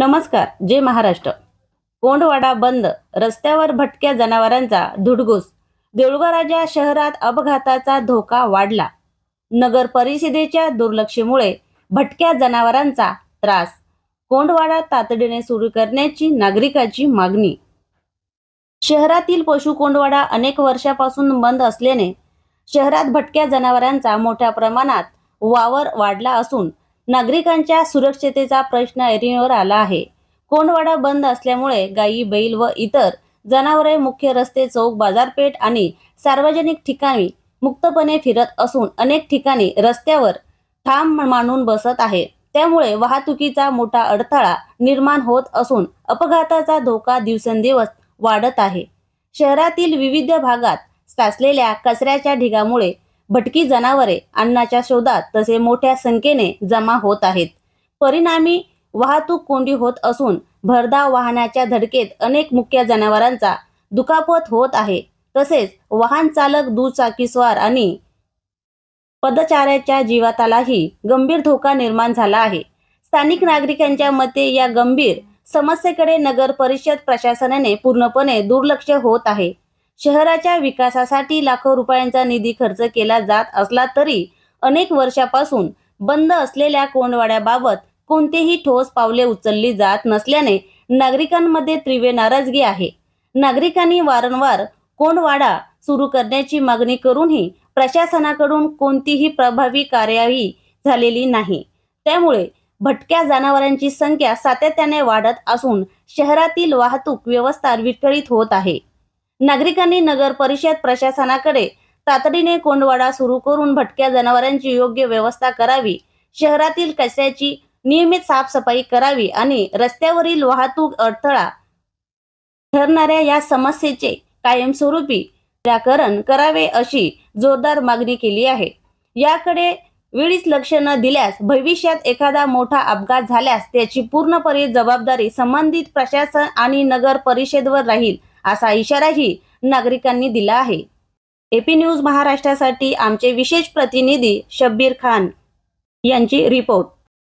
नमस्कार. जय महाराष्ट्र. कोंडवाडा बंद, रस्त्यावर भटक्या जनावरांचा धुडगूस. देऊळगावच्या शहरात अपघाताचा धोका वाढला. नगर परिषदेच्या दुर्लक्षामुळे भटक्या जनावरांचा त्रास. कोंडवाडा तातडीने सुरू करण्याची नागरिकांची मागणी. शहरातील पशु कोंडवाडा अनेक वर्षापासून बंद असल्याने शहरात भटक्या जनावरांचा मोठ्या प्रमाणात वावर वाढला असून नागरिकांच्या सुरक्षतेचा प्रश्न ऐरणीवर आला आहे. कोंडवाडा बंद असल्यामुळे गायी, बैल व इतर जनावरे मुख्य रस्ते, चौक, बाजारपेठ आणि सार्वजनिक ठिकाणी मुक्तपणे फिरत असून अनेक ठिकाणी रस्त्यावर ठाम मांडून बसत आहे. त्यामुळे वाहतुकीचा मोठा अडथळा निर्माण होत असून अपघाताचा धोका दिवसेंदिवस वाढत आहे. शहरातील विविध भागात साचलेल्या कचऱ्याच्या ढिगामुळे भटकी जनावरे अन्नाच्या शोधात तसे मोठ्या संख्येने जमा होत आहेत. परिणामी वाहतूक कोंडी होत असून भरधाव वाहनाच्या धडकेत अनेक मुख्य जनावरांचा दुखापत होत आहे. तसेच वाहन चालक, दुचाकीस्वार आणि पदचाऱ्याच्या जीवालाही गंभीर धोका निर्माण झाला आहे. स्थानिक नागरिकांच्या मते या गंभीर समस्येकडे नगर परिषद प्रशासनाने पूर्णपणे दुर्लक्ष होत आहे. शहराच्या विकासासाठी लाखो रुपयांचा निधी खर्च केला जात असला तरी अनेक वर्षापासून बंद असलेल्या कोंडवाड्याबाबत कोणतेही ठोस पावले उचलली जात नसल्याने नागरिकांमध्ये तीव्र नाराजगी आहे. नागरिकांनी वारंवार कोंडवाडा सुरू करण्याची मागणी करूनही प्रशासनाकडून कोणतीही प्रभावी कार्यवाही झालेली नाही. त्यामुळे भटक्या जनावरांची संख्या सातत्याने वाढत असून शहरातील वाहतूक व्यवस्था विस्कळीत होत आहे. नागरिकांनी नगर परिषद प्रशासनाकडे तातडीने कोंडवाडा सुरू करून भटक्या जनावरांची योग्य व्यवस्था करावी, शहरातील कचऱ्याची नियमित साफसफाई करावी आणि रस्त्यावरील वाहतूक अडथळा ठरणाऱ्या या समस्येचे कायमस्वरूपी निराकरण करावे अशी जोरदार मागणी केली आहे. याकडे वेळीच लक्ष न दिल्यास भविष्यात एखादा मोठा अपघात झाल्यास त्याची पूर्णपणे जबाबदारी संबंधित प्रशासन आणि नगर परिषदेवर राहील असा इशाराही नागरिकांनी दिला आहे. एपी न्यूज महाराष्ट्रासाठी आमचे विशेष प्रतिनिधी शब्बीर खान यांची रिपोर्ट.